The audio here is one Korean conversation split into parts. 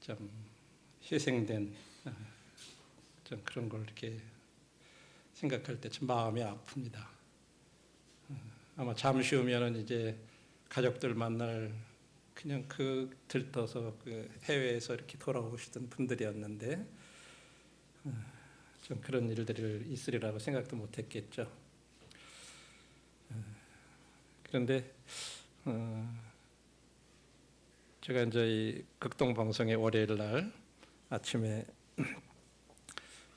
좀 희생된 좀 그런 걸 이렇게 생각할 때 참 마음이 아픕니다. 아마 잠시 후면은 이제 가족들 만날 그냥 들떠서 해외에서 이렇게 돌아오시던 분들이었는데 좀 그런 일들이 있으리라고 생각도 못했겠죠. 그런데 제가 이제 이 극동 방송의 월요일 날 아침에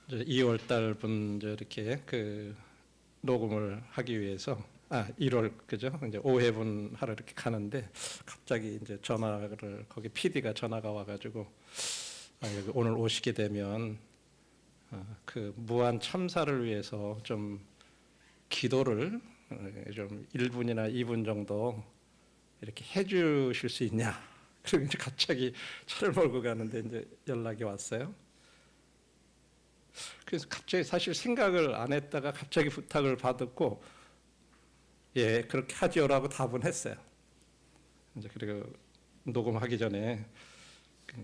이제 2월 달분 이렇게 녹음을 하기 위해서 1월 그죠? 이제 5회분 하러 이렇게 가는데 갑자기 이제 전화를 거기 PD가 전화가 와가지고 오늘 오시게 되면 그 무한 참사를 위해서 좀 기도를 좀 1분이나 2분 정도 이렇게 해주실 수 있냐? 그리고 이제 갑자기 차를 몰고 가는데 이제 연락이 왔어요. 그래서 갑자기 사실 생각을 안 했다가 갑자기 부탁을 받았고, 예, 그렇게 하죠라고 답은 했어요. 이제 그리고 녹음하기 전에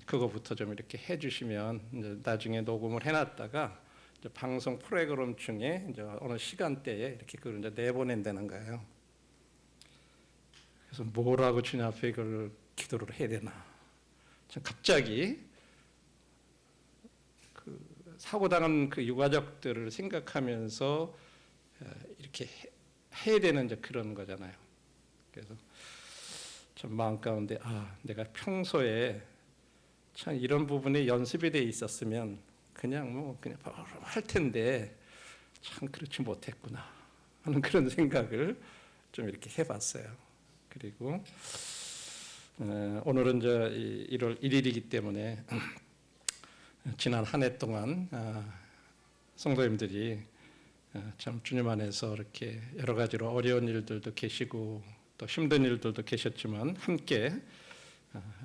그거부터 좀 이렇게 해주시면 이제 나중에 녹음을 해놨다가 이제 방송 프로그램 중에 이제 어느 시간대에 이렇게 그걸 이제 내보낸다는 거예요. 그래서 뭐라고 주님 앞에 이걸 기도를 해야 되나? 갑자기 사고당한 그 유가족들을 생각하면서 이렇게 해야 되는 이제 그런 거잖아요. 그래서 참 마음 가운데 내가 평소에 참 이런 부분에 연습이 돼 있었으면 그냥 바로 할 텐데 참 그렇지 못했구나 하는 그런 생각을 좀 이렇게 해봤어요. 그리고 오늘은 이제 1월 1일이기 때문에 지난 한 해 동안 성도님들이 참 주님 안에서 이렇게 여러 가지로 어려운 일들도 계시고 또 힘든 일들도 계셨지만 함께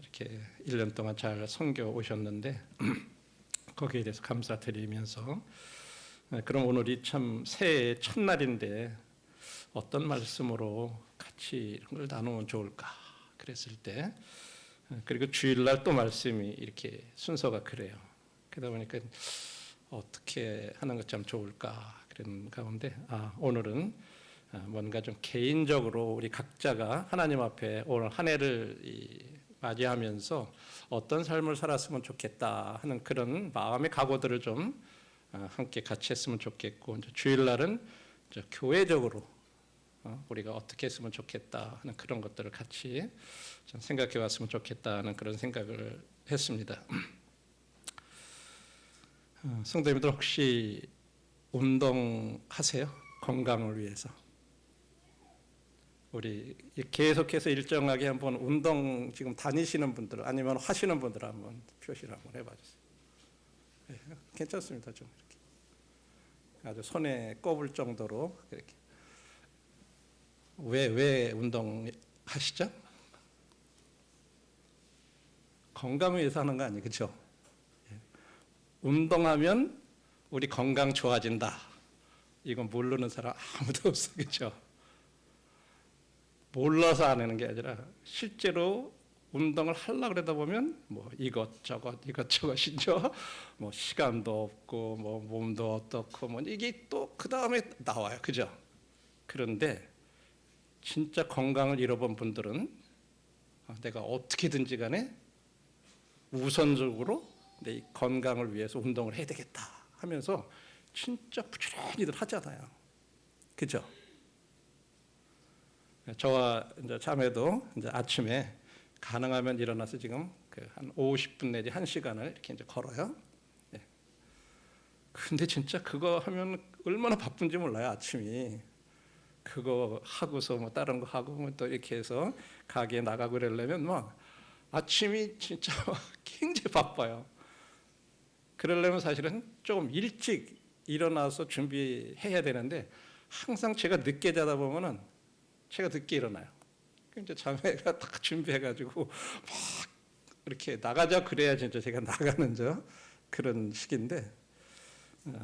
이렇게 1년 동안 잘 섬겨 오셨는데 거기에 대해서 감사드리면서 그럼 오늘이 참 새해의 첫날인데 어떤 말씀으로 같이 이런 걸 나누면 좋을까 그랬을 때 그리고 주일날 또 말씀이 이렇게 순서가 그래요. 그러다 보니까 어떻게 하는 것 참 좋을까 그런 가운데 오늘은 뭔가 좀 개인적으로 우리 각자가 하나님 앞에 오늘 한 해를 맞이하면서 어떤 삶을 살았으면 좋겠다 하는 그런 마음의 각오들을 좀 함께 같이 했으면 좋겠고 이제 주일날은 이제 교회적으로 우리가 어떻게 했으면 좋겠다 하는 그런 것들을 같이 좀 생각해 봤으면 좋겠다 하는 그런 생각을 했습니다. 성도님들 혹시 운동하세요? 건강을 위해서. 우리 계속해서 일정하게 한번 운동 지금 다니시는 분들 아니면 하시는 분들 한번 표시를 한번 해봐 주세요. 네, 괜찮습니다. 좀 이렇게 아주 손에 꼽을 정도로 이렇게. 왜 운동 하시죠? 건강을 위해서 하는 거 아니에요, 그렇죠? 운동하면 우리 건강 좋아진다. 이건 모르는 사람 아무도 없어, 그렇죠? 몰라서 안 하는 게 아니라 실제로 운동을 하려고 그러다 보면 이것저것 이죠. 시간도 없고 몸도 어떻고 이게 또 그 다음에 나와요, 그죠? 그런데 진짜 건강을 잃어본 분들은 내가 어떻게든지 간에 우선적으로 내 건강을 위해서 운동을 해야 되겠다 하면서 진짜 부지런히들 하잖아요. 그죠? 저와 이제 자매도 이제 아침에 가능하면 일어나서 지금 한 50분 내지 1시간을 이렇게 이제 걸어요. 예. 근데 진짜 그거 하면 얼마나 바쁜지 몰라요, 아침이. 그거 하고서 다른 거 하고 또 이렇게 해서 가게에 나가고 그러려면 아침이 진짜 굉장히 바빠요. 그러려면 사실은 조금 일찍 일어나서 준비해야 되는데 항상 제가 늦게 자다 보면은 제가 늦게 일어나요. 이제 자매가 딱 준비해가지고 막 이렇게 나가자 그래야 진짜 제가 나가는 그런 식인데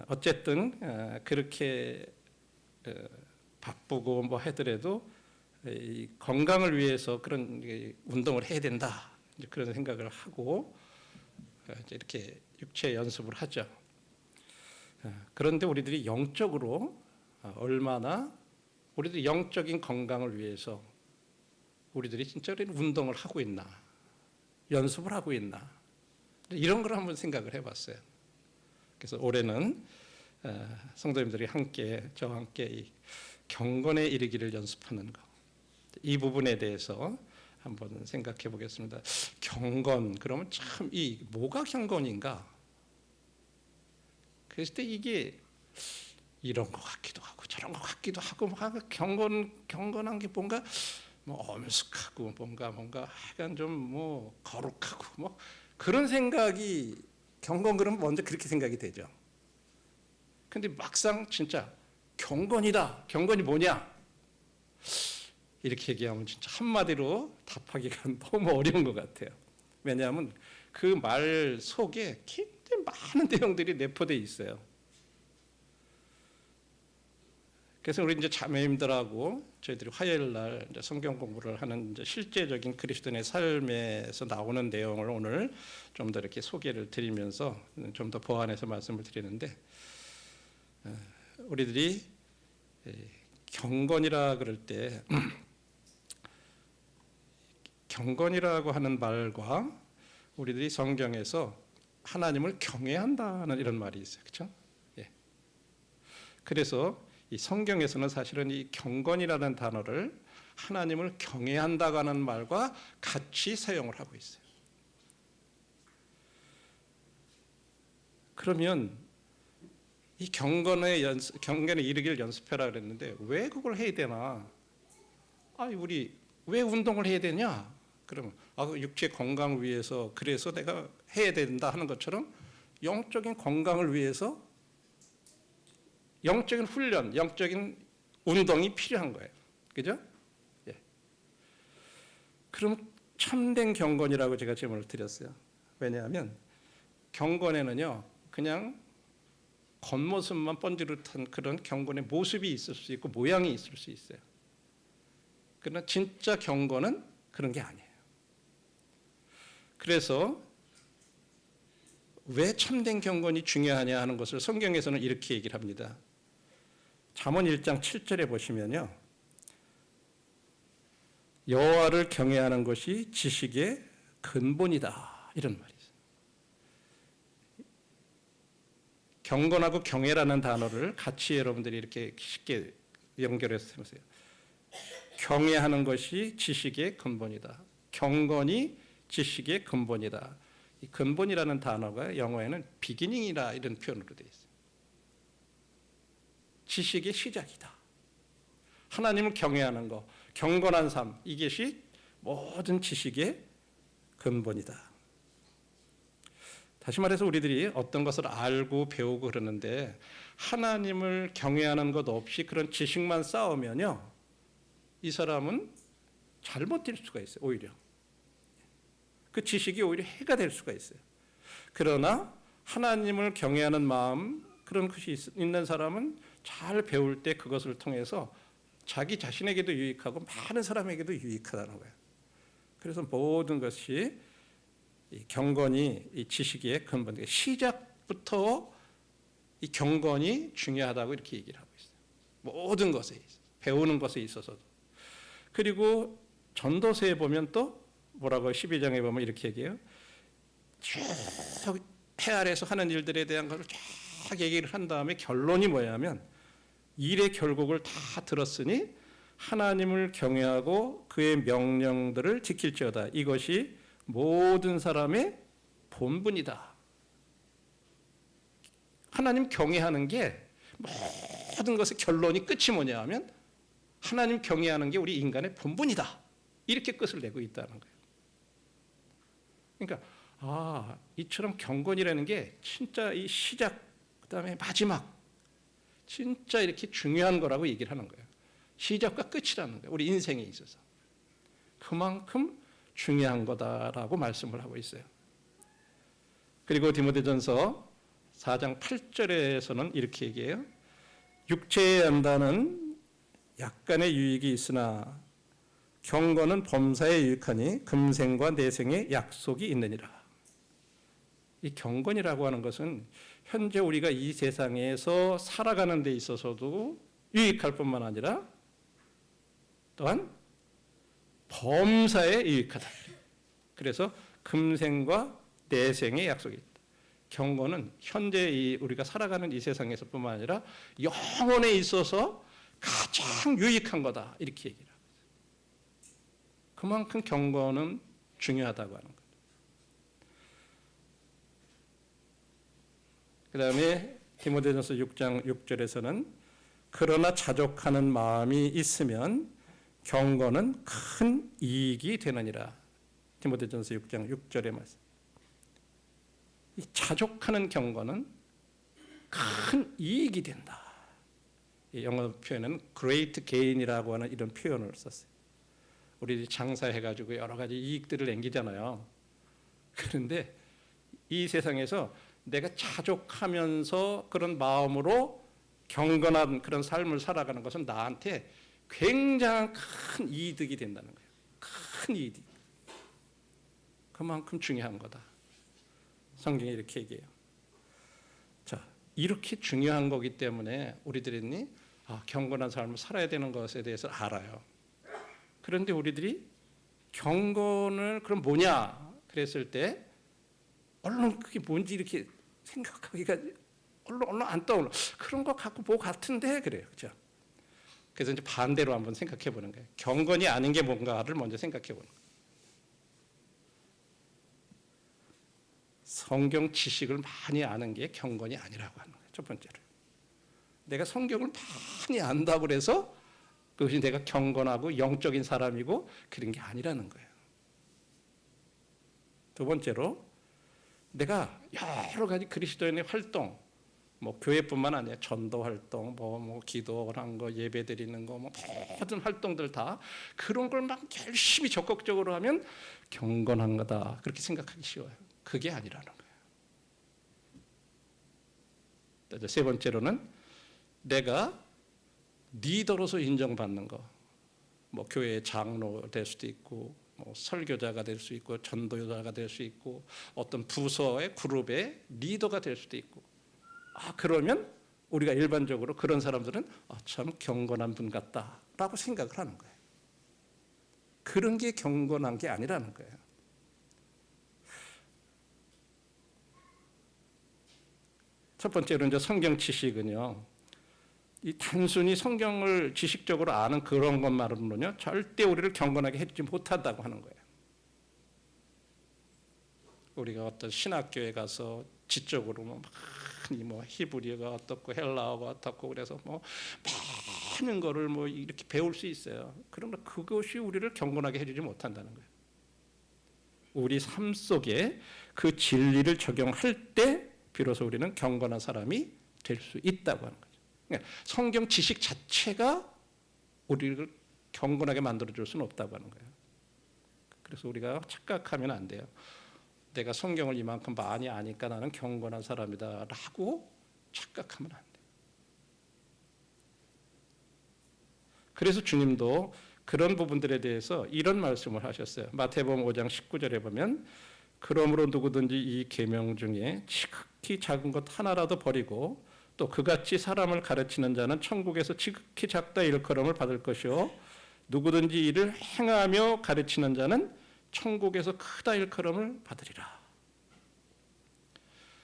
어쨌든 그렇게 바쁘고 하더라도 이 건강을 위해서 그런 운동을 해야 된다 그런 생각을 하고 이렇게 육체 연습을 하죠. 그런데 우리들이 영적으로 얼마나 우리들이 영적인 건강을 위해서 우리들이 진짜로 운동을 하고 있나, 연습을 하고 있나, 이런 걸 한번 생각을 해봤어요. 그래서 올해는 성도님들이 함께 저와 함께 이 경건에 이르기를 연습하는 것, 이 부분에 대해서 한번 생각해 보겠습니다. 경건, 그러면 참 이 뭐가 경건인가? 그랬을 때 이게 이런 것 같기도 하고 저런 것 같기도 하고, 경건한 게 뭔가 뭐 엄숙하고 뭔가 약간 좀 뭐 거룩하고 뭐 그런 생각이, 경건 그러면 먼저 그렇게 생각이 되죠. 근데 막상 진짜 경건이다, 경건이 뭐냐, 이렇게 얘기하면 진짜 한마디로 답하기가 너무 어려운 것 같아요. 왜냐하면 그 말 속에 굉장히 많은 내용들이 내포되어 있어요. 그래서 우리 이제 자매님들하고 저희들이 화요일 날 이제 성경 공부를 하는 이제 실제적인 그리스도인의 삶에서 나오는 내용을 오늘 좀 더 이렇게 소개를 드리면서 좀 더 보완해서 말씀을 드리는데, 우리들이 경건이라 그럴 때 경건이라고 하는 말과 우리들이 성경에서 하나님을 경외한다는 이런 말이 있어요. 그렇죠? 예. 그래서 이 성경에서는 사실은 이 경건이라는 단어를 하나님을 경외한다고 하는 말과 같이 사용을 하고 있어요. 그러면 이 경건에 이르기를 연습해라 그랬는데 왜 그걸 해야 되나? 우리 왜 운동을 해야 되냐? 그러면 육체 건강을 위해서, 그래서 내가 해야 된다 하는 것처럼 영적인 건강을 위해서 영적인 훈련, 영적인 운동이 필요한 거예요. 그죠? 예. 그럼 참된 경건이라고 제가 제목을 드렸어요. 왜냐하면 경건에는요, 그냥 겉모습만 번지르던 그런 경건의 모습이 있을 수 있고 모양이 있을 수 있어요. 그러나 진짜 경건은 그런 게 아니에요. 그래서 왜 참된 경건이 중요하냐 하는 것을 성경에서는 이렇게 얘기를 합니다. 잠언 1장 7절에 보시면요, 여호와를 경외하는 것이 지식의 근본이다, 이런 말이 있어요. 경건하고 경외라는 단어를 같이 여러분들이 이렇게 쉽게 연결해서 해보세요. 경외하는 것이 지식의 근본이다. 경건이 지식의 근본이다. 이 근본이라는 단어가 영어에는 비기닝이라 이런 표현으로 되어 있어요. 지식의 시작이다. 하나님을 경외하는 것, 경건한 삶, 이것이 모든 지식의 근본이다. 다시 말해서 우리들이 어떤 것을 알고 배우고 그러는데 하나님을 경외하는 것 없이 그런 지식만 쌓으면요, 이 사람은 잘못될 수가 있어요. 오히려 그 지식이 오히려 해가 될 수가 있어요. 그러나 하나님을 경외하는 마음, 그런 것이 있는 사람은 잘 배울 때 그것을 통해서 자기 자신에게도 유익하고 많은 사람에게도 유익하다는 거예요. 그래서 모든 것이 이 경건이 이 지식의 근본, 시작부터 이 경건이 중요하다고 이렇게 얘기를 하고 있어요. 모든 것에 있어서, 배우는 것에 있어서도. 그리고 전도서에 보면 또 뭐라고 12장에 보면 이렇게 얘기해요. 쭉 해 아래에서 하는 일들에 대한 것을 쫙 얘기를 한 다음에 결론이 뭐냐면, 일의 결국을 다 들었으니 하나님을 경외하고 그의 명령들을 지킬지어다. 이것이 모든 사람의 본분이다. 하나님 경외하는 게 모든 것의 결론이 끝이 뭐냐 하면 하나님 경외하는 게 우리 인간의 본분이다. 이렇게 끝을 내고 있다는 거예요. 그러니까 이처럼 경건이라는 게 진짜 이 시작, 그다음에 마지막, 진짜 이렇게 중요한 거라고 얘기를 하는 거예요. 시작과 끝이라는 거예요. 우리 인생에 있어서. 그만큼 중요한 거다라고 말씀을 하고 있어요. 그리고 디모데전서 4장 8절에서는 이렇게 얘기해요. 육체의 연단은 약간의 유익이 있으나 경건은 범사에 유익하니 금생과 내생의 약속이 있느니라. 이 경건이라고 하는 것은 현재 우리가 이 세상에서 살아가는 데 있어서도 유익할 뿐만 아니라 또한 범사에 유익하다. 그래서 금생과 내생의 약속이 있다. 경건은 현재 우리가 살아가는 이 세상에서뿐만 아니라 영혼에 있어서 가장 유익한 거다. 이렇게 얘기를 하고 있어요. 그만큼 경건은 중요하다고 하는 거예요. 그 다음에 디모데전서 6장 6절에서는 그러나 자족하는 마음이 있으면 경건은 큰 이익이 되느니라. 디모데전서 6장 6절의 말씀. 이 자족하는 경건은 큰 이익이 된다. 이 영어 표현은 great gain이라고 하는 이런 표현을 썼어요. 우리들이 장사해가지고 여러 가지 이익들을 남기잖아요. 그런데 이 세상에서 내가 자족하면서 그런 마음으로 경건한 그런 삶을 살아가는 것은 나한테 굉장한 큰 이득이 된다는 거예요. 큰 이득. 그만큼 중요한 거다. 성경이 이렇게 얘기해요. 자, 이렇게 중요한 거기 때문에 우리들이 경건한 삶을 살아야 되는 것에 대해서 알아요. 그런데 우리들이 경건을 그럼 뭐냐 그랬을 때 얼른 그게 뭔지 이렇게 생각하기가 얼른 안 떠올라. 그런 거 갖고 뭐 같은데 그래요. 그렇죠? 그래서 이제 반대로 한번 생각해 보는 거예요. 경건이 아닌 게 뭔가를 먼저 생각해 보는 거예요. 성경 지식을 많이 아는 게 경건이 아니라고 하는 거예요. 첫 번째로. 내가 성경을 많이 안다고 그래서 그것이 내가 경건하고 영적인 사람이고 그런 게 아니라는 거예요. 두 번째로 내가 여러 가지 그리스도인의 활동, 뭐 교회뿐만 아니라 전도 활동, 뭐 기도한 거, 예배 드리는 거, 뭐 모든 활동들 다 그런 걸 막 열심히 적극적으로 하면 경건한 거다 그렇게 생각하기 쉬워요. 그게 아니라는 거예요. 세 번째로는 내가 리더로서 인정받는 거, 뭐 교회의 장로 될 수도 있고, 뭐 설교자가 될 수 있고, 전도자가 될 수 있고, 어떤 부서의 그룹의 리더가 될 수도 있고. 그러면 우리가 일반적으로 그런 사람들은 참 경건한 분 같다라고 생각을 하는 거예요. 그런 게 경건한 게 아니라는 거예요. 첫 번째로 이제 성경 지식은요. 이 단순히 성경을 지식적으로 아는 그런 것만으로는요 절대 우리를 경건하게 해주지 못한다고 하는 거예요. 우리가 어떤 신학교에 가서 지적으로 뭐 히브리어가 어떻고 헬라어가 어떻고 그래서 뭐 많은 거를 뭐 이렇게 배울 수 있어요. 그러나 그것이 우리를 경건하게 해주지 못한다는 거예요. 우리 삶 속에 그 진리를 적용할 때 비로소 우리는 경건한 사람이 될 수 있다고 하는 거예요. 그러니까 성경 지식 자체가 우리를 경건하게 만들어줄 수는 없다고 하는 거예요. 그래서 우리가 착각하면 안 돼요. 내가 성경을 이만큼 많이 아니까 나는 경건한 사람이다 라고 착각하면 안 돼요. 그래서 주님도 그런 부분들에 대해서 이런 말씀을 하셨어요. 마태복음 5장 19절에 보면 그러므로 누구든지 이 계명 중에 지극히 작은 것 하나라도 버리고 또 그같이 사람을 가르치는 자는 천국에서 지극히 작다 일컬음을 받을 것이요 누구든지 이를 행하며 가르치는 자는 천국에서 크다 일컬음을 받으리라.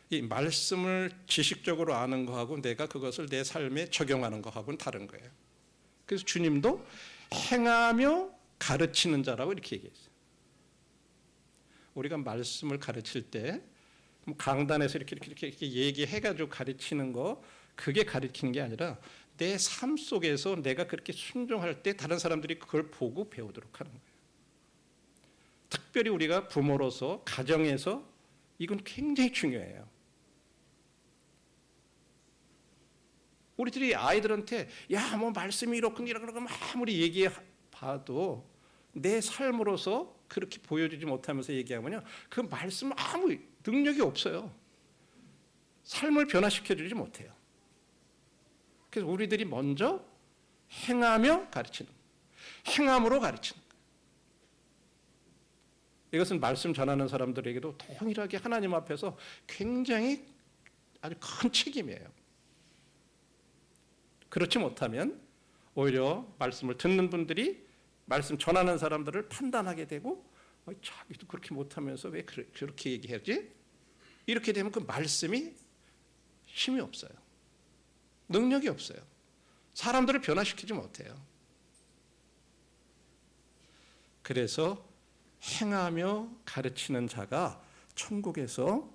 이 말씀을 지식적으로 아는 거하고 내가 그것을 내 삶에 적용하는 거하고는 다른 거예요. 그래서 주님도 행하며 가르치는 자라고 이렇게 얘기했어요. 우리가 말씀을 가르칠 때 강단에서 이렇게 얘기해가지고 가르치는 거 그게 가르치는 게 아니라 내 삶 속에서 내가 그렇게 순종할 때 다른 사람들이 그걸 보고 배우도록 하는 거예요. 특별히 우리가 부모로서 가정에서 이건 굉장히 중요해요. 우리들이 아이들한테 야 뭐 말씀이 이렇군 이러고 아무리 얘기해 봐도 내 삶으로서 그렇게 보여주지 못하면서 얘기하면요 그 말씀은 아무 능력이 없어요. 삶을 변화시켜주지 못해요. 그래서 우리들이 먼저 행하며 가르치는, 행함으로 가르치는 거예요. 이것은 말씀 전하는 사람들에게도 동일하게 하나님 앞에서 굉장히 아주 큰 책임이에요. 그렇지 못하면 오히려 말씀을 듣는 분들이 말씀 전하는 사람들을 판단하게 되고 자기도 그렇게 못하면서 왜 그렇게 얘기하지? 이렇게 되면 그 말씀이 힘이 없어요. 능력이 없어요. 사람들을 변화시키지 못해요. 그래서 행하며 가르치는 자가 천국에서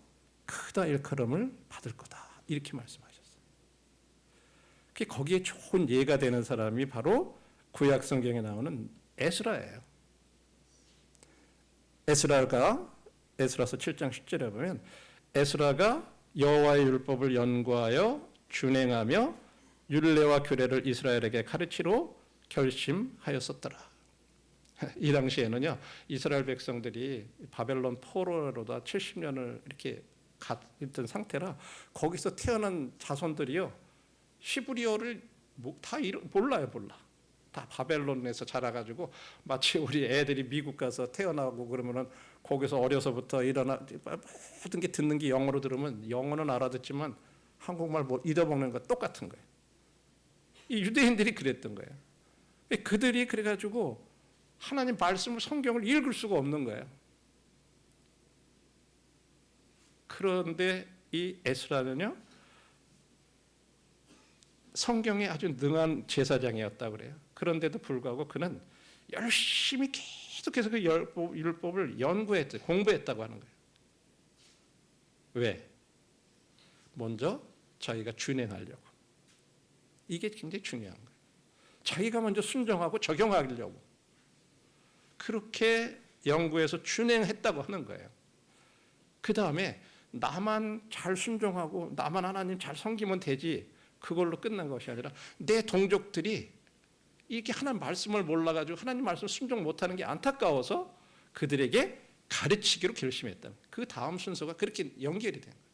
크다 일컬음을 받을 거다. 이렇게 말씀하셨어요. 거기에 좋은 예가 되는 사람이 바로 구약 성경에 나오는 에스라예요. 에스라서 7장 10절에 보면 에스라가 여호와의 율법을 연구하여 준행하며 율례와 규례를 이스라엘에게 가르치로 결심하였었더라. 이 당시에는요, 이스라엘 백성들이 바벨론 포로로다 70년을 이렇게 있던 상태라 거기서 태어난 자손들이요, 히브리어를 다 몰라요. 다 바벨론에서 자라가지고 마치 우리 애들이 미국 가서 태어나고 그러면은 거기서 어려서부터 모든 게 듣는 게 영어로 들으면 영어는 알아듣지만 한국말 뭐 잊어먹는 거 똑같은 거예요. 이 유대인들이 그랬던 거예요. 그들이 그래가지고 하나님 말씀을, 성경을 읽을 수가 없는 거예요. 그런데 이 에스라는요, 성경에 아주 능한 제사장이었다고 그래요. 그런데도 불구하고 그는 열심히 계속해서 그 율법을 공부했다고 하는 거예요. 왜? 먼저 자기가 준행하려고. 이게 굉장히 중요한 거예요. 자기가 먼저 순종하고 적용하려고. 그렇게 연구해서 준행했다고 하는 거예요. 그 다음에 나만 잘 순종하고 나만 하나님 잘 섬기면 되지, 그걸로 끝난 것이 아니라 내 동족들이 이렇게 하나님 말씀을 몰라가지고 하나님 말씀 순종 못하는 게 안타까워서 그들에게 가르치기로 결심했다. 그 다음 순서가 그렇게 연결이 된 거예요.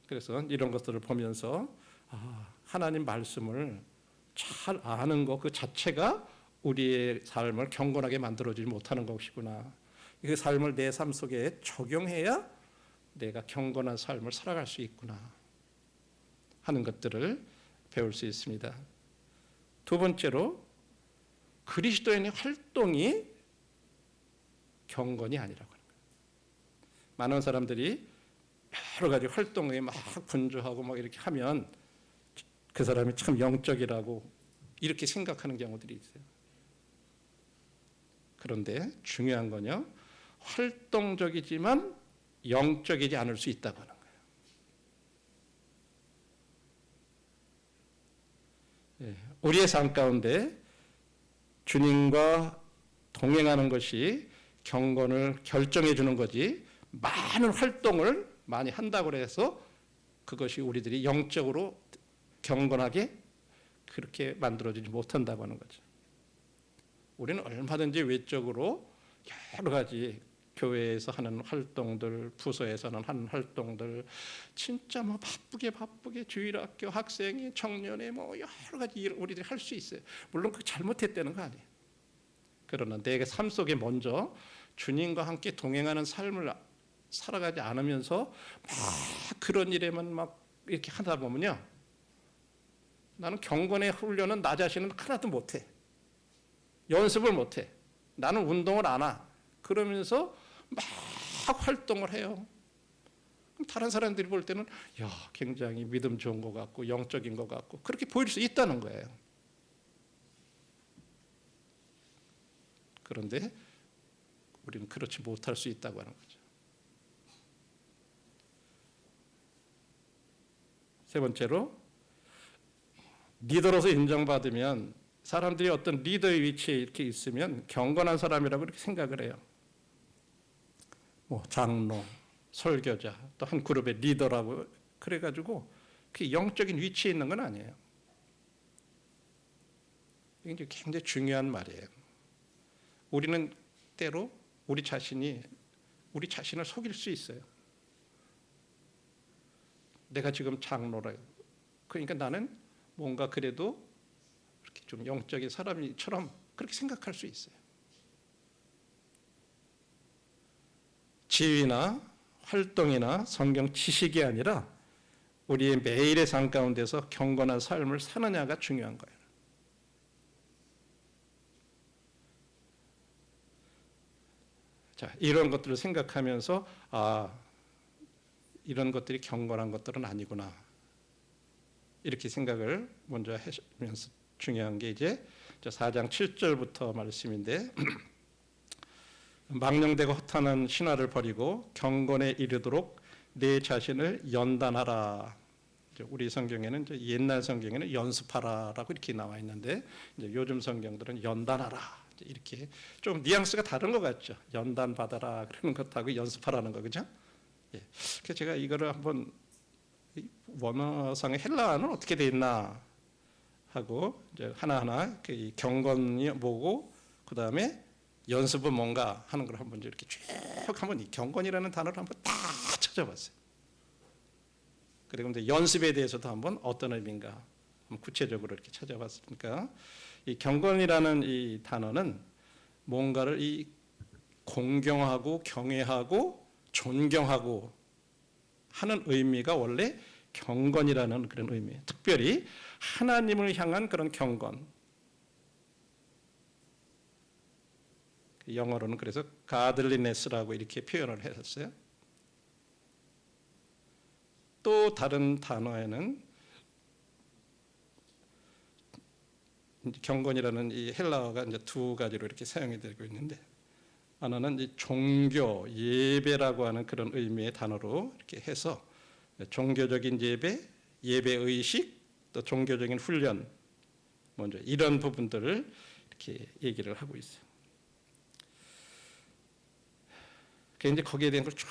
그래서 이런 것들을 보면서 하나님 말씀을 잘 아는 것 그 자체가 우리의 삶을 경건하게 만들어주지 못하는 것이구나. 그 삶을 내 삶 속에 적용해야 내가 경건한 삶을 살아갈 수 있구나 하는 것들을 배울 수 있습니다. 두 번째로, 그리스도인의 활동이 경건이 아니라고 하는 거예요. 많은 사람들이 여러 가지 활동에 막 분주하고 막 이렇게 하면 그 사람이 참 영적이라고 이렇게 생각하는 경우들이 있어요. 그런데 중요한 건요, 활동적이지만 영적이지 않을 수 있다고 하는 거예요. 우리의 삶 가운데 주님과 동행하는 것이 경건을 결정해 주는 거지, 많은 활동을 많이 한다고 해서 그것이 우리들이 영적으로 경건하게 그렇게 만들어지지 못한다고 하는 거죠. 우리는 얼마든지 외적으로 여러 가지 교회에서 하는 활동들, 부서에서는 하는 활동들, 진짜 뭐 바쁘게 주일학교 학생이, 청년회 뭐 여러 가지 일 우리들이 할 수 있어요. 물론 그 잘못했다는 거 아니에요. 그러나 내 삶 속에 먼저 주님과 함께 동행하는 삶을 살아가지 않으면서 막 그런 일에만 막 이렇게 하다 보면요, 나는 경건의 훈련은 나 자신은 하나도 못해. 연습을 못해. 나는 운동을 안 하. 그러면서 막 활동을 해요. 다른 사람들이 볼 때는 굉장히 믿음 좋은 것 같고 영적인 것 같고 그렇게 보일 수 있다는 거예요. 그런데 우리는 그렇지 못할 수 있다고 하는 거죠. 세 번째로, 리더로서 인정받으면, 사람들이 어떤 리더의 위치에 이렇게 있으면 경건한 사람이라고 이렇게 생각을 해요. 뭐 장로, 설교자, 또 한 그룹의 리더라고 그래가지고 그 영적인 위치에 있는 건 아니에요. 이게 굉장히 중요한 말이에요. 우리는 때로 우리 자신을 속일 수 있어요. 내가 지금 장로라, 그러니까 나는 뭔가 그래도 이렇게 좀 영적인 사람이처럼 그렇게 생각할 수 있어요. 지위나 활동이나 성경 지식이 아니라 우리의 매일의 삶 가운데서 경건한 삶을 사느냐가 중요한 거예요. 자, 이런 것들을 생각하면서 이런 것들이 경건한 것들은 아니구나. 이렇게 생각을 먼저 하시면서 중요한 게 이제 4장 7절부터 말씀인데 망령되고 허탄한 신화를 버리고 경건에 이르도록 내 자신을 연단하라. 우리 성경에는 옛날 성경에는 연습하라라고 이렇게 나와 있는데 이제 요즘 성경들은 연단하라 이렇게 좀 뉘앙스가 다른 것 같죠. 연단 받아라 그러는 것하고 연습하라는 거 그죠? 예. 그래서 제가 이거를 한번 원어상의 헬라어는 어떻게 돼 있나 하고 이제 하나하나 그 경건이 뭐고 그 다음에 연습은 뭔가 하는 걸 한번 이렇게 쭉 한번 이 경건이라는 단어를 한번 다 찾아봤어요. 그리고 이제 연습에 대해서도 한번 어떤 의미인가 구체적으로 이렇게 찾아봤으니까 이 경건이라는 이 단어는 뭔가를 이 공경하고 경외하고 존경하고 하는 의미가 원래 경건이라는 그런 의미예요. 특별히 하나님을 향한 그런 경건. 영어로는 그래서 godliness라고 이렇게 표현을 했었어요. 또 다른 단어에는 경건이라는 이 헬라어가 이제 두 가지로 이렇게 사용이 되고 있는데 하나는 이 종교 예배라고 하는 그런 의미의 단어로 이렇게 해서 종교적인 예배, 예배 의식, 또 종교적인 훈련, 먼저 이런 부분들을 이렇게 얘기를 하고 있어요. 이제 거기에 대한 걸 쭉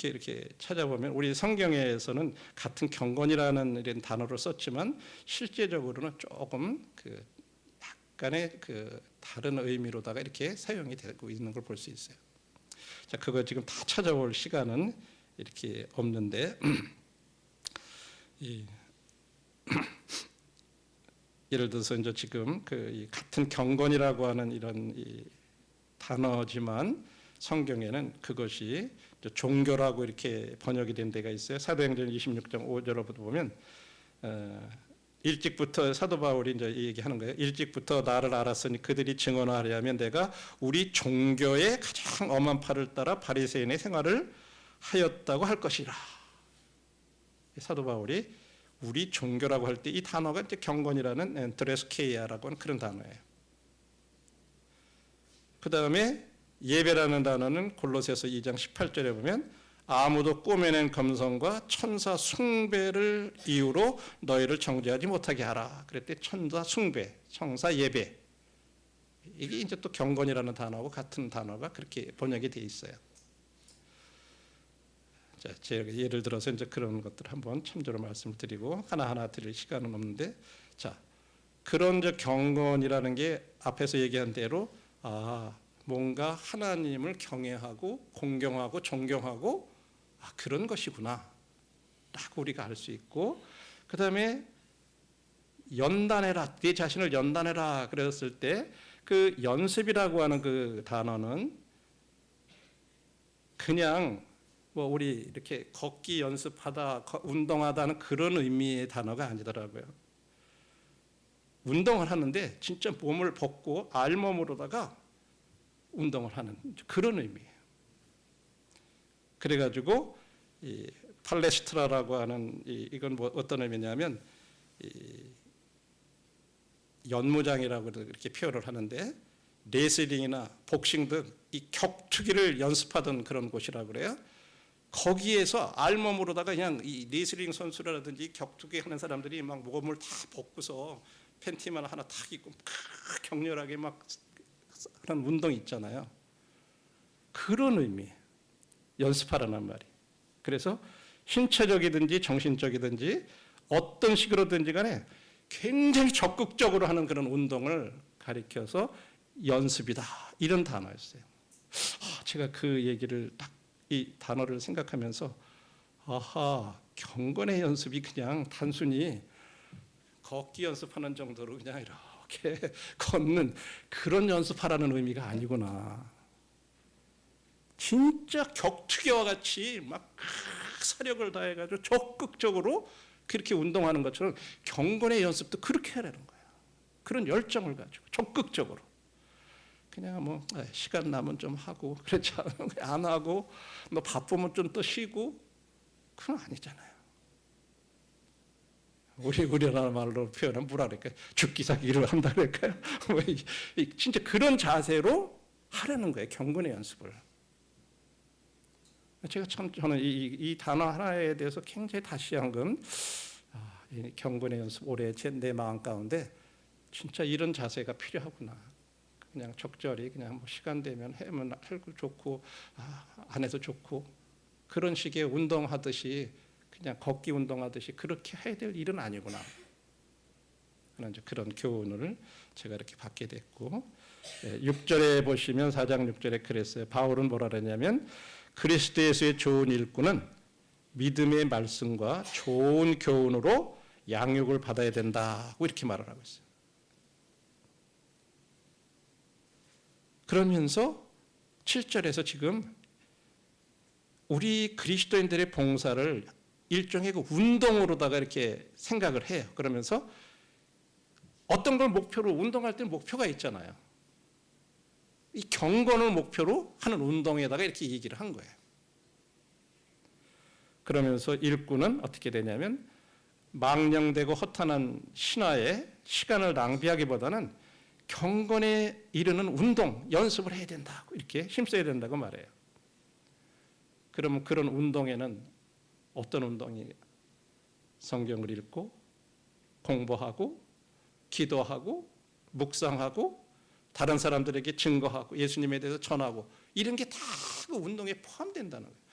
이렇게 찾아보면 우리 성경에서는 같은 경건이라는 이런 단어를 썼지만 실제적으로는 조금 그 약간의 그 다른 의미로다가 이렇게 사용이 되고 있는 걸 볼 수 있어요. 자, 그거 지금 다 찾아볼 시간은 이렇게 없는데 예를 들어서 이제 지금 그 같은 경건이라고 하는 이런 이 단어지만 성경에는 그것이 종교라고 이렇게 번역이 된 데가 있어요. 사도행전 26장 5절부터 보면 일찍부터 사도 바울이 이제 얘기하는 거예요. 일찍부터 나를 알았으니 그들이 증언하려 하면 내가 우리 종교의 가장 엄한 팔을 따라 바리새인의 생활을 하였다고 할 것이라. 사도 바울이 우리 종교라고 할 때 이 단어가 이제 경건이라는 드레스케이아라고 하는 그런 단어예요. 그 다음에 예배라는 단어는 골로새서 2장 18절에 보면 아무도 꾸며낸 감성과 천사 숭배를 이유로 너희를 정죄하지 못하게 하라. 그랬더니 천사 숭배, 천사 예배. 이게 이제 또 경건이라는 단어하고 같은 단어가 그렇게 번역이 돼 있어요. 자, 제가 예를 들어서 이제 그런 것들 한번 참조로 말씀을 드리고 하나하나 드릴 시간은 없는데, 자, 그런 저 경건이라는 게 앞에서 얘기한 대로 뭔가 하나님을 경외하고 공경하고 존경하고 그런 것이구나 라고 우리가 알 수 있고, 그 다음에 연단해라, 네 자신을 연단해라 그랬을 때 그 연습이라고 하는 그 단어는 그냥 뭐 우리 이렇게 걷기 연습하다 운동하다는 그런 의미의 단어가 아니더라고요. 운동을 하는데 진짜 몸을 벗고 알몸으로다가 운동을 하는 그런 의미예요. 그래가지고 이 팔레스트라라고 하는 이건 뭐 어떤 의미냐면 연무장이라고 이렇게 표현을 하는데 레슬링이나 복싱 등 이 격투기를 연습하던 그런 곳이라고 그래요. 거기에서 알몸으로다가 그냥 이 레슬링 선수라든지 격투기 하는 사람들이 막 몸을 다 벗고서 팬티만 하나 탁 입고 격렬하게 막 하는 운동 있잖아요. 그런 의미 연습하라는 말이. 그래서 신체적이든지 정신적이든지 어떤 식으로든지 간에 굉장히 적극적으로 하는 그런 운동을 가리켜서 연습이다 이런 단어였어요. 제가 그 얘기를 딱 이 단어를 생각하면서 경건의 연습이 그냥 단순히 걷기 연습하는 정도로 그냥 이렇게 걷는 그런 연습하라는 의미가 아니구나. 진짜 격투기와 같이 막 사력을 다해가지고 적극적으로 그렇게 운동하는 것처럼 경건의 연습도 그렇게 하라는 거예요. 그런 열정을 가지고 적극적으로. 그냥 뭐 시간 나면 좀 하고 그렇지 않으면 안 하고 너 바쁘면 좀 또 쉬고 그건 아니잖아요. 우리나라 말로 표현하면 뭐라 그럴까요? 죽기 살기를 한다 그럴까요? 진짜 그런 자세로 하라는 거예요. 경건의 연습을. 제가 참 저는 이 단어 하나에 대해서 굉장히 다시 한번 경건의 연습 올해 내 마음 가운데 진짜 이런 자세가 필요하구나. 그냥 적절히 그냥 뭐 시간 되면 하면 하고 좋고 안 해도 좋고 그런 식의 운동하듯이 그냥 걷기 운동하듯이 그렇게 해야 될 일은 아니구나. 그런 교훈을 제가 이렇게 받게 됐고 6절에 보시면 4장 6절에 그랬어요. 바울은 뭐라 그랬냐면 그리스도 예수의 좋은 일꾼은 믿음의 말씀과 좋은 교훈으로 양육을 받아야 된다고 이렇게 말을 하고 있어요. 그러면서 7절에서 지금 우리 그리스도인들의 봉사를 일종의 그 운동으로다가 이렇게 생각을 해요. 그러면서 어떤 걸 목표로 운동할 때는 목표가 있잖아요. 이 경건을 목표로 하는 운동에다가 이렇게 얘기를 한 거예요. 그러면서 일꾼은 어떻게 되냐면 망령되고 허탄한 신화에 시간을 낭비하기보다는 경건에 이르는 운동, 연습을 해야 된다고 이렇게 힘써야 된다고 말해요. 그러면 그런 운동에는 어떤 운동이 성경을 읽고 공부하고 기도하고 묵상하고 다른 사람들에게 증거하고 예수님에 대해서 전하고 이런 게 다 그 운동에 포함된다는 거예요.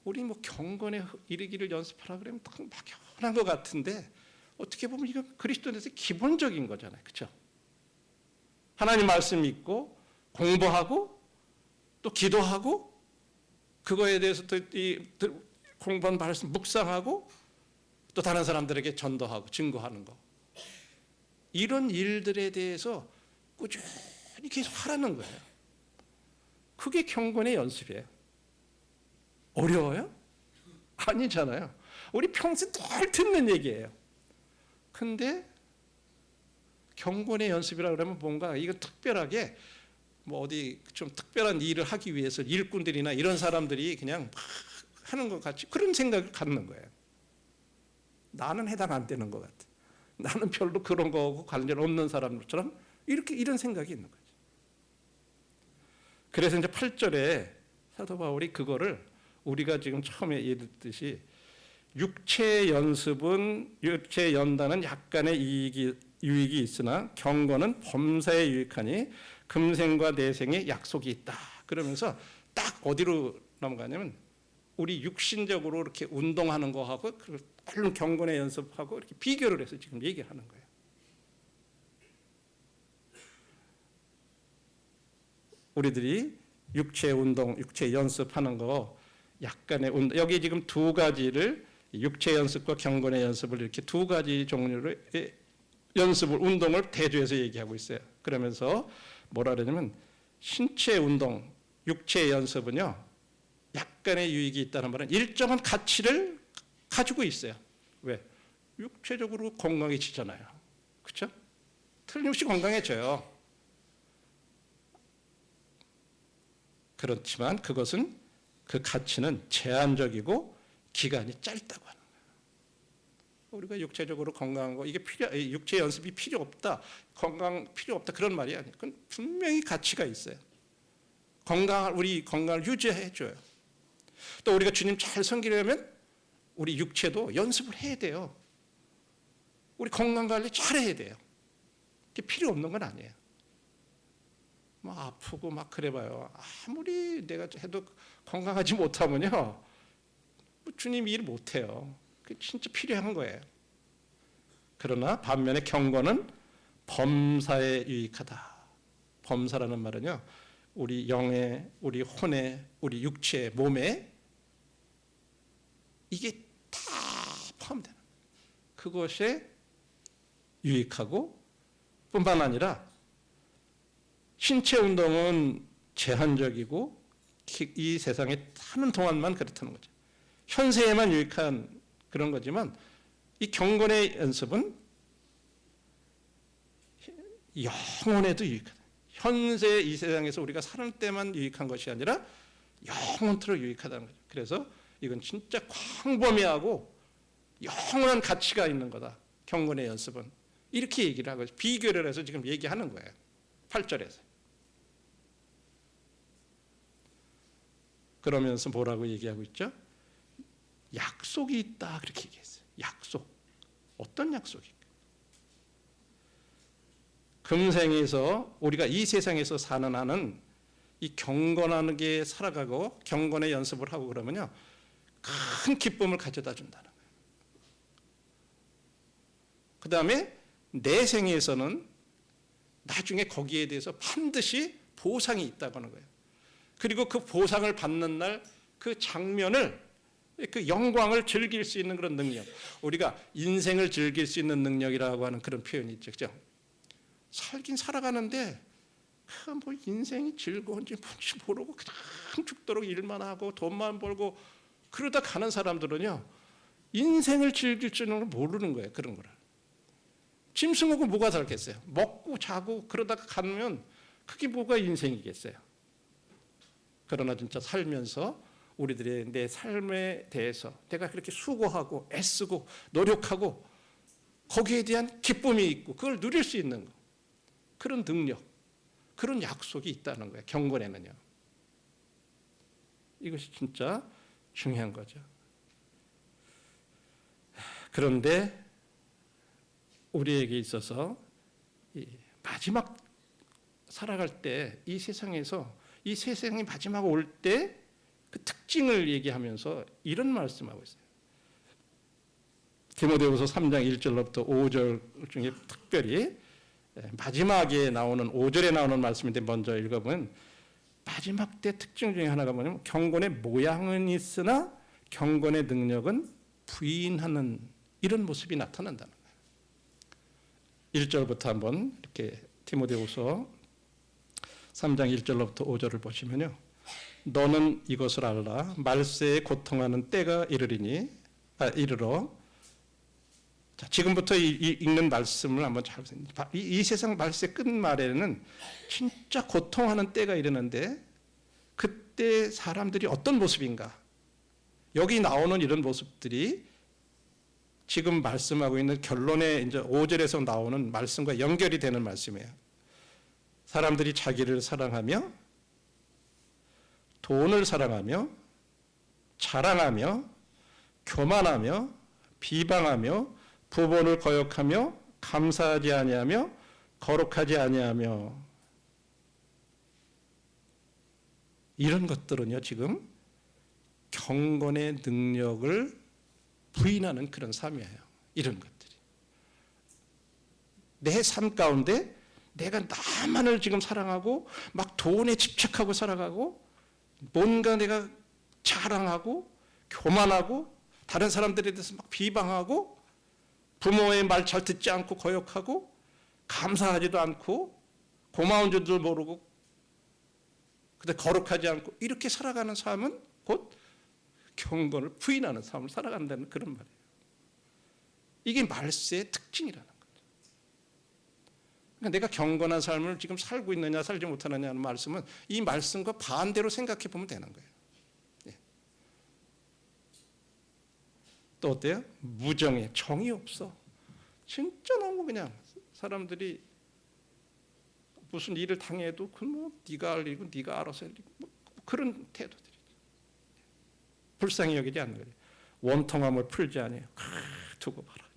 우리 뭐 경건에 이르기를 연습하라 그러면 딱 막연한 것 같은데 어떻게 보면 이거 그리스도인에서 기본적인 거잖아요. 그렇죠? 하나님 말씀 읽고 공부하고 또 기도하고 그거에 대해서 또 공부한 말씀 묵상하고 또 다른 사람들에게 전도하고 증거하는 거 이런 일들에 대해서 꾸준히 계속 하라는 거예요. 그게 경건의 연습이에요. 어려워요? 아니잖아요. 우리 평생 늘 듣는 얘기예요. 근데 경건의 연습이라 그러면 뭔가 이거 특별하게 뭐 어디 좀 특별한 일을 하기 위해서 일꾼들이나 이런 사람들이 그냥 막 하는 것 같이 그런 생각을 갖는 거예요. 나는 해당 안 되는 것 같아. 나는 별로 그런 거하고 관련 없는 사람처럼 이런 생각이 있는 거죠. 그래서 이제 8절에 사도 바울이 그거를 우리가 지금 처음에 얘기했듯이 육체 연단은 약간의 유익이 있으나 경건은 범사에 유익하니 금생과 내생에 약속이 있다. 그러면서 딱 어디로 넘어가냐면 우리 육신적으로 이렇게 운동하는 거하고 물론 경건의 연습하고 이렇게 비교를 해서 지금 얘기하는 거예요. 우리들이 육체 운동, 육체 연습하는 거 약간의 운동 여기 지금 두 가지를 육체 연습과 경건의 연습을 이렇게 두 가지 종류의 연습을 운동을 대조해서 얘기하고 있어요. 그러면서 뭐라 그러냐면 신체 운동, 육체 연습은요 약간의 유익이 있다는 말은 일정한 가치를 가지고 있어요. 왜? 육체적으로 건강해지잖아요. 그렇죠? 틀림없이 건강해져요. 그렇지만 그것은 그 가치는 제한적이고 기간이 짧다고 하는 거예요. 우리가 육체적으로 건강한 거 이게 육체 연습이 필요 없다, 건강 필요 없다 그런 말이 아니에요. 그건 분명히 가치가 있어요. 우리 건강을 유지해 줘요. 또 우리가 주님 잘 섬기려면 우리 육체도 연습을 해야 돼요. 우리 건강 관리 잘 해야 돼요. 그게 필요 없는 건 아니에요. 막 아프고 막 그래봐요. 아무리 내가 해도 건강하지 못하면요, 주님 일 못해요. 그게 진짜 필요한 거예요. 그러나 반면에 경건은 범사에 유익하다. 범사라는 말은요, 우리 영에, 우리 혼에, 우리 육체, 몸에 이게 다 포함되는 그것에 유익하고 뿐만 아니라 신체 운동은 제한적이고 이 세상에 사는 동안만 그렇다는 거죠. 현세에만 유익한 그런 거지만 이 경건의 연습은 영혼에도 유익하다. 현세 이 세상에서 우리가 사는 때만 유익한 것이 아니라 영원토록 유익하다는 거죠. 그래서 이건 진짜 광범위하고 영원한 가치가 있는 거다. 경건의 연습은. 이렇게 얘기를 하고 비교를 해서 지금 얘기하는 거예요. 8절에서. 그러면서 뭐라고 얘기하고 있죠? 약속이 있다 그렇게 얘기했어요. 약속. 어떤 약속일까? 금생에서 우리가 이 세상에서 사는 한은 이 경건하게 살아가고 경건의 연습을 하고 그러면요 큰 기쁨을 가져다 준다는 거예요. 그 다음에 내 생에서는 나중에 거기에 대해서 반드시 보상이 있다고 하는 거예요. 그리고 그 보상을 받는 날 그 장면을 그 영광을 즐길 수 있는 그런 능력, 우리가 인생을 즐길 수 있는 능력이라고 하는 그런 표현이 있죠. 그죠? 살긴 살아가는데 뭐 인생이 즐거운지 뭔지 모르고 그냥 죽도록 일만 하고 돈만 벌고 그러다 가는 사람들은요 인생을 즐길 줄은 모르는 거예요. 그런 거를. 짐승하고 뭐가 다르겠어요? 먹고 자고 그러다가 가면 그게 뭐가 인생이겠어요? 그러나 진짜 살면서 우리들의 내 삶에 대해서 내가 그렇게 수고하고 애쓰고 노력하고 거기에 대한 기쁨이 있고 그걸 누릴 수 있는 거, 그런 능력, 그런 약속이 있다는 거예요. 경건에는요. 이것이 진짜 중요한 거죠. 그런데 우리에게 있어서 마지막 살아갈 때 이 세상에서 이 세상이 마지막 올 때 그 특징을 얘기하면서 이런 말씀하고 있어요. 디모데후서 3장 1절로부터 5절 중에 특별히 마지막에 나오는 5절에 나오는 말씀인데 먼저 읽어보면 마지막 때 특징 중에 하나가 뭐냐면 경건의 모양은 있으나 경건의 능력은 부인하는 이런 모습이 나타난다는 거예요. 1절부터 한번 이렇게 디모데후서 3장 1절로부터 5절을 보시면요. 너는 이것을 알라. 말세에 고통하는 때가 이르러. 자, 지금부터 읽는 말씀을 한번 잘 보세요. 이 세상 말세 끝말에는 진짜 고통하는 때가 이르는데 그때 사람들이 어떤 모습인가? 여기 나오는 이런 모습들이 지금 말씀하고 있는 결론에 이제 5절에서 나오는 말씀과 연결이 되는 말씀이에요. 사람들이 자기를 사랑하며 돈을 사랑하며 자랑하며 교만하며 비방하며 부본을 거역하며 감사하지 아니하며 거룩하지 아니하며 이런 것들은요 지금 경건의 능력을 부인하는 그런 삶이에요. 이런 것들이 내 삶 가운데 내가 나만을 지금 사랑하고 막 돈에 집착하고 살아가고 뭔가 내가 자랑하고 교만하고 다른 사람들에 대해서 막 비방하고 부모의 말 잘 듣지 않고 거역하고 감사하지도 않고 고마운 줄도 모르고 근데 거룩하지 않고 이렇게 살아가는 삶은 곧 경건을 부인하는 삶을 살아간다는 그런 말이에요. 이게 말세의 특징이라는 거죠. 그러니까 내가 경건한 삶을 지금 살고 있느냐 살지 못하느냐는 말씀은 이 말씀과 반대로 생각해 보면 되는 거예요. 예. 또 어때요? 무정해, 정이 없어. 진짜 너무 그냥 사람들이 무슨 일을 당해도 그 뭐 네가 할 일이고 네가 알아서 할 일이고 뭐 그런 태도들이죠. 불쌍히 여기지 않는 거예요. 원통함을 풀지 않아요. 두고 봐라.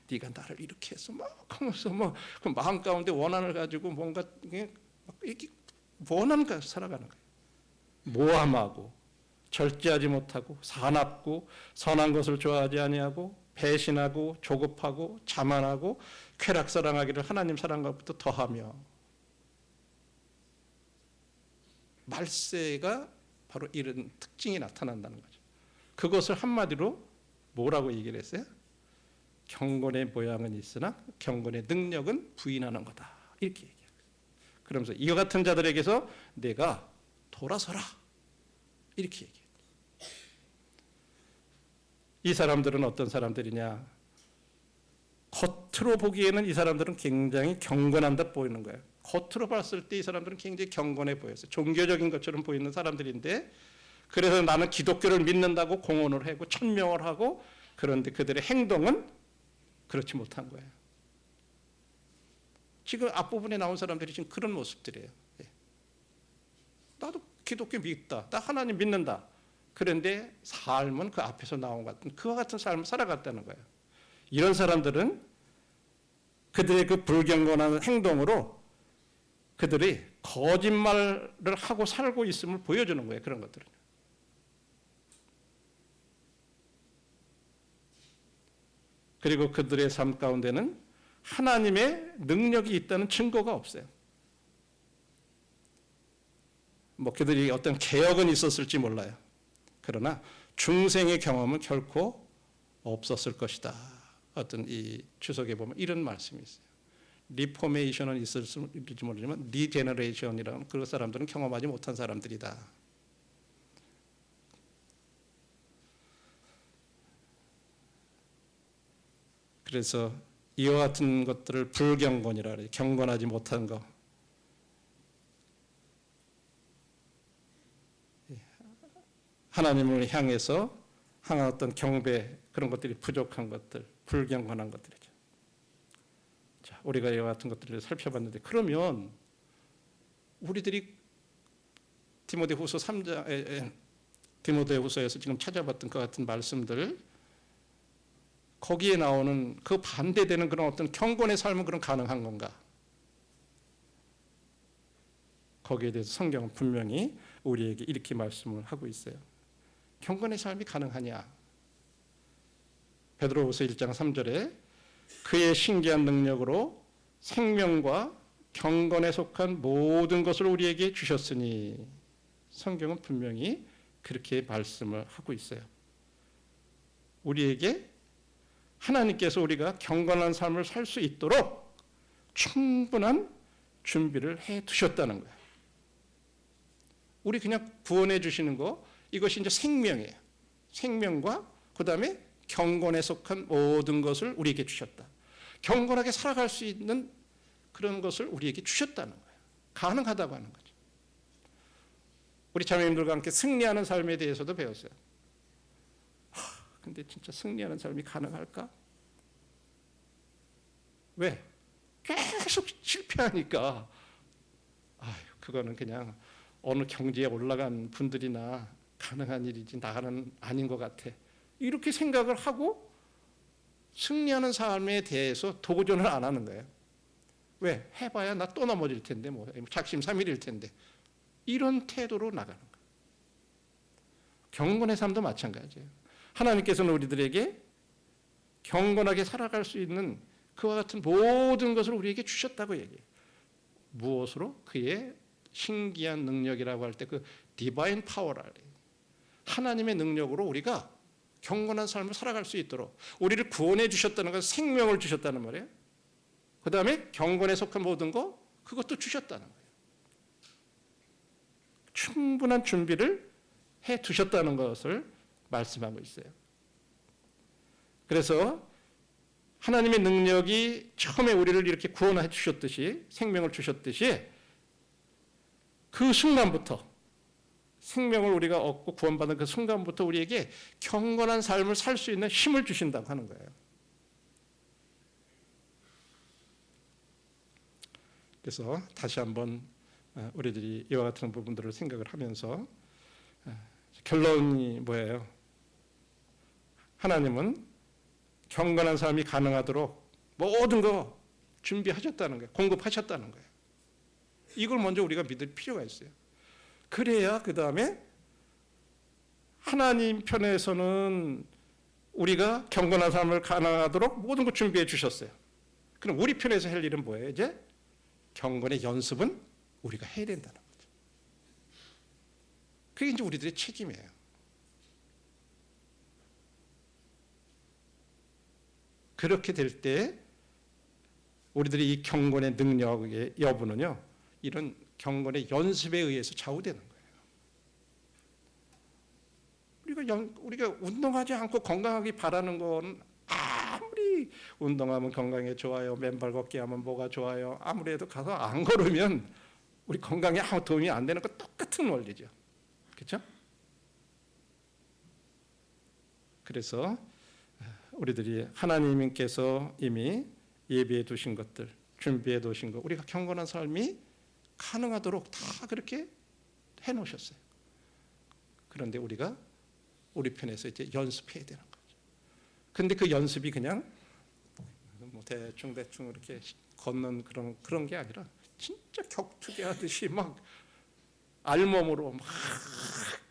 네가 나를 이렇게 해서 막 하면서 뭐 그 마음 가운데 원한을 가지고 뭔가 이렇게 원한 가지고 살아가는 거예요. 모함하고 절제하지 못하고 사납고 선한 것을 좋아하지 아니하고 배신하고 조급하고 자만하고 쾌락사랑하기를 하나님 사랑한 것부터 더하며 말세가 바로 이런 특징이 나타난다는 거죠. 그것을 한마디로 뭐라고 얘기를 했어요? 경건의 모양은 있으나 경건의 능력은 부인하는 거다. 이렇게 얘기해요. 그러면서 이와 같은 자들에게서 내가 돌아서라 이렇게 얘기해요. 이 사람들은 어떤 사람들이냐? 겉으로 보기에는 이 사람들은 굉장히 경건한 듯 보이는 거예요. 겉으로 봤을 때 이 사람들은 굉장히 경건해 보였어요. 종교적인 것처럼 보이는 사람들인데, 그래서 나는 기독교를 믿는다고 공언을 하고 천명을 하고, 그런데 그들의 행동은 그렇지 못한 거예요. 지금 앞부분에 나온 사람들이 지금 그런 모습들이에요. 나도 기독교 믿다, 나 하나님 믿는다. 그런데 삶은 그 앞에서 나온 것 같은 그와 같은 삶을 살아갔다는 거예요. 이런 사람들은 그들의 그 불경건한 행동으로 그들이 거짓말을 하고 살고 있음을 보여주는 거예요. 그런 것들은. 그리고 그들의 삶 가운데는 하나님의 능력이 있다는 증거가 없어요. 뭐 그들이 어떤 개혁은 있었을지 몰라요. 그러나 중생의 경험은 결코 없었을 것이다. 어떤 이 주석에 보면 이런 말씀이 있어요. 리포메이션은 있을지 모르지만 리제너레이션이라는 그 사람들은 경험하지 못한 사람들이다. 그래서 이와 같은 것들을 불경건이라 그래요. 경건하지 못한 것. 하나님을 향해서 향한 어떤 경배, 그런 것들이 부족한 것들, 불경건한 것들이죠. 자, 우리가 이와 같은 것들을 살펴봤는데, 그러면 우리들이 디모데후서 3장, 디모데후서에서 지금 찾아봤던 그 같은 말씀들, 거기에 나오는 그 반대되는 그런 어떤 경건의 삶은 그럼 가능한 건가? 거기에 대해서 성경은 분명히 우리에게 이렇게 말씀을 하고 있어요. 경건의 삶이 가능하냐? 베드로후서 1장 3절에 그의 신기한 능력으로 생명과 경건에 속한 모든 것을 우리에게 주셨으니, 성경은 분명히 그렇게 말씀을 하고 있어요. 우리에게 하나님께서 우리가 경건한 삶을 살 수 있도록 충분한 준비를 해 두셨다는 거예요. 우리 그냥 구원해 주시는 거, 이것이 이제 생명이에요. 생명과 그 다음에 경건에 속한 모든 것을 우리에게 주셨다. 경건하게 살아갈 수 있는 그런 것을 우리에게 주셨다는 거예요. 가능하다고 하는 거죠. 우리 자매님들과 함께 승리하는 삶에 대해서도 배웠어요. 근데 진짜 승리하는 삶이 가능할까? 왜? 계속 실패하니까. 그거는 그냥 어느 경지에 올라간 분들이나 가능한 일이지 나는 아닌 것 같아. 이렇게 생각을 하고 승리하는 삶에 대해서 도전을 안 하는 거예요. 왜? 해봐야 나 또 넘어질 텐데, 뭐 작심삼일일 텐데. 이런 태도로 나가는 거예요. 경건의 삶도 마찬가지예요. 하나님께서는 우리들에게 경건하게 살아갈 수 있는 그와 같은 모든 것을 우리에게 주셨다고 얘기해요. 무엇으로? 그의 신기한 능력이라고 할 때 그 디바인 파워라 그래요. 하나님의 능력으로 우리가 경건한 삶을 살아갈 수 있도록 우리를 구원해 주셨다는 것은 생명을 주셨다는 말이에요. 그 다음에 경건에 속한 모든 거, 그것도 주셨다는 거예요. 충분한 준비를 해 두셨다는 것을 말씀하고 있어요. 그래서 하나님의 능력이 처음에 우리를 이렇게 구원해 주셨듯이, 생명을 주셨듯이, 그 순간부터, 생명을 우리가 얻고 구원받은 그 순간부터 우리에게 경건한 삶을 살 수 있는 힘을 주신다고 하는 거예요. 그래서 다시 한번 우리들이 이와 같은 부분들을 생각을 하면서 결론이 뭐예요? 하나님은 경건한 삶이 가능하도록 모든 거 준비하셨다는 거예요. 공급하셨다는 거예요. 이걸 먼저 우리가 믿을 필요가 있어요. 그래야 그 다음에 하나님 편에서는 우리가 경건한 삶을 가능하도록 모든 걸 준비해 주셨어요. 그럼 우리 편에서 할 일은 뭐예요? 이제 경건의 연습은 우리가 해야 된다는 거죠. 그게 이제 우리들의 책임이에요. 그렇게 될 때 우리들이 이 경건의 능력의 여부는요, 이런 경건의 연습에 의해서 좌우되는 거예요. 우리가 운동하지 않고 건강하기 바라는 건, 아무리 운동하면 건강에 좋아요, 맨발 걷기 하면 뭐가 좋아요, 아무리 해도 가서 안 걸으면 우리 건강에 아무 도움이 안 되는 거 똑같은 원리죠. 그렇죠? 그래서 우리들이 하나님께서 이미 예비해 두신 것들, 준비해 두신 것, 우리가 경건한 삶이 가능하도록 다 그렇게 해놓으셨어요. 그런데 우리가 우리 편에서 이제 연습해야 되는 거죠. 근데 그 연습이 그냥 뭐 대충 이렇게 걷는 그런 게 아니라 진짜 격투기 하듯이 막 알몸으로 막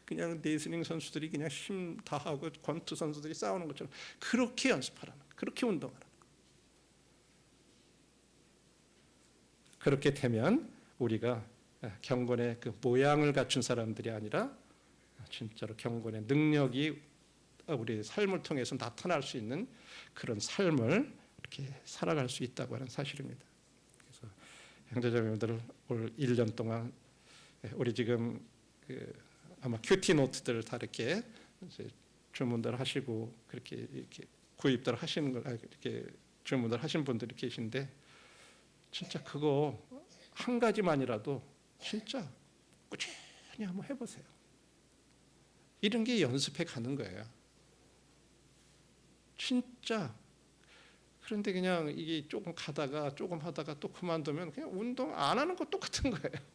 그냥 레슬링 선수들이 그냥 힘 다하고 권투 선수들이 싸우는 것처럼 그렇게 연습하라는 거예요. 그렇게 운동하라는 거예요. 그렇게 되면 우리가 경건의 그 모양을 갖춘 사람들이 아니라 진짜로 경건의 능력이 우리 삶을 통해서 나타날 수 있는 그런 삶을 이렇게 살아갈 수 있다고 하는 사실입니다. 그래서 형제자매들 올 1년 동안 우리 지금 아마 큐티 노트들 다 이렇게 주문들 하시고 그렇게 이렇게 구입들 하시는 걸 이렇게 주문들 하신 분들이 계신데, 진짜 그거 한 가지만이라도 진짜 꾸준히 한번 해보세요. 이런 게 연습해 가는 거예요. 진짜. 그런데 그냥 이게 조금 하다가 또 그만두면 그냥 운동 안 하는 거 똑같은 거예요.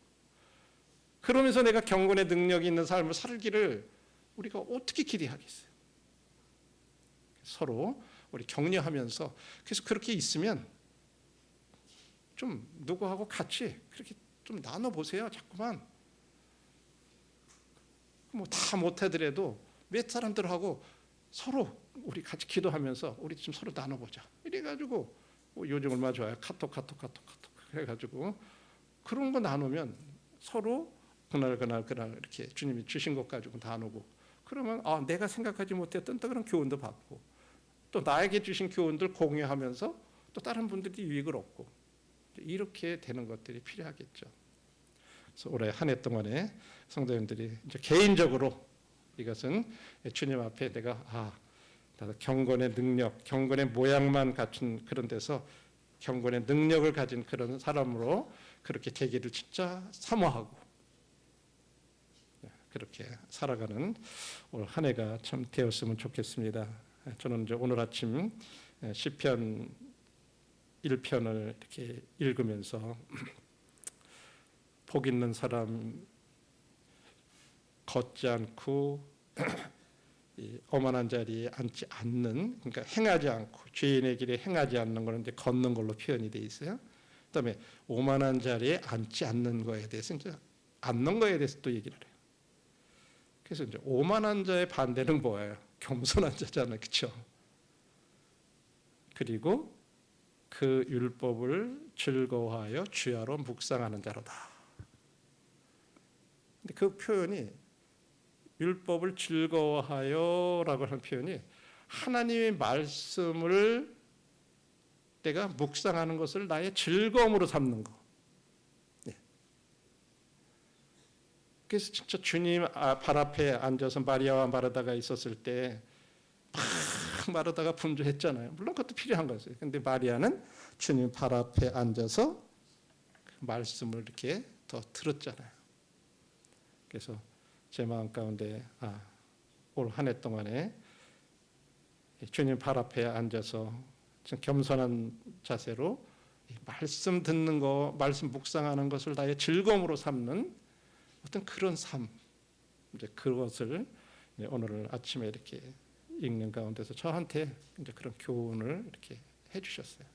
그러면서 내가 경건의 능력이 있는 삶을 살기를 우리가 어떻게 기대하겠어요? 서로 우리 격려하면서, 그래서 그렇게 있으면 좀 누구하고 같이 그렇게 좀 나눠보세요. 자꾸만 뭐 다 못하더라도 몇 사람들하고 서로 우리 같이 기도하면서 우리 좀 서로 나눠보자. 이래가지고 요즘 얼마 좋아요. 카톡 그래가지고 그런 거 나누면 서로 그날 이렇게 주님이 주신 것 가지고 나누고, 그러면 내가 생각하지 못했던 또 그런 교훈도 받고, 또 나에게 주신 교훈들 공유하면서 또 다른 분들이 유익을 얻고, 이렇게 되는 것들이 필요하겠죠. 그래서 올해 한 해 동안에 성도님들이 이제 개인적으로 이것은 주님 앞에 내가 나도 경건의 능력, 경건의 모양만 갖춘 그런 데서 경건의 능력을 가진 그런 사람으로 그렇게 되기를 진짜 사모하고 그렇게 살아가는 올 한 해가 참 되었으면 좋겠습니다. 저는 이제 오늘 아침 시편 1편을 이렇게 읽으면서 복 있는 사람, 걷지 않고 오만한 자리에 앉지 않는, 그러니까 행하지 않고 죄인의 길에 행하지 않는 거는 이제 걷는 걸로 표현이 돼 있어요. 그다음에 오만한 자리에 앉지 않는 거에 대해서 이제 앉는 거에 대해서 또 얘기를 해요. 그래서 이제 오만한 자의 반대는 뭐예요? 겸손한 자잖아요, 그렇죠? 그리고 그 율법을 즐거워하여 주야로 묵상하는 자로다. 근데 그 표현이 율법을 즐거워하여라고 하는 표현이 하나님의 말씀을 내가 묵상하는 것을 나의 즐거움으로 삼는 거. 그래서 진짜 주님 발 앞에 앉아서 마리아와 마르다가 있었을 때 막 마르다가 분주했잖아요. 물론 그것도 필요한 거였어요. 근데 마리아는 주님 발 앞에 앉아서 말씀을 이렇게 더 들었잖아요. 그래서 제 마음 가운데 올 한 해 동안에 주님 발 앞에 앉아서 좀 겸손한 자세로 말씀 듣는 거, 말씀 묵상하는 것을 나의 즐거움으로 삼는 어떤 그런 삶, 이제 그것을 오늘 아침에 이렇게 읽는 가운데서 저한테 이제 그런 교훈을 이렇게 해주셨어요.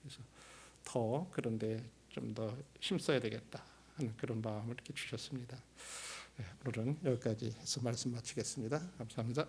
그래서 더 그런데 좀 더 힘써야 되겠다 하는 그런 마음을 이렇게 주셨습니다. 오늘은 여기까지 해서 말씀 마치겠습니다. 감사합니다.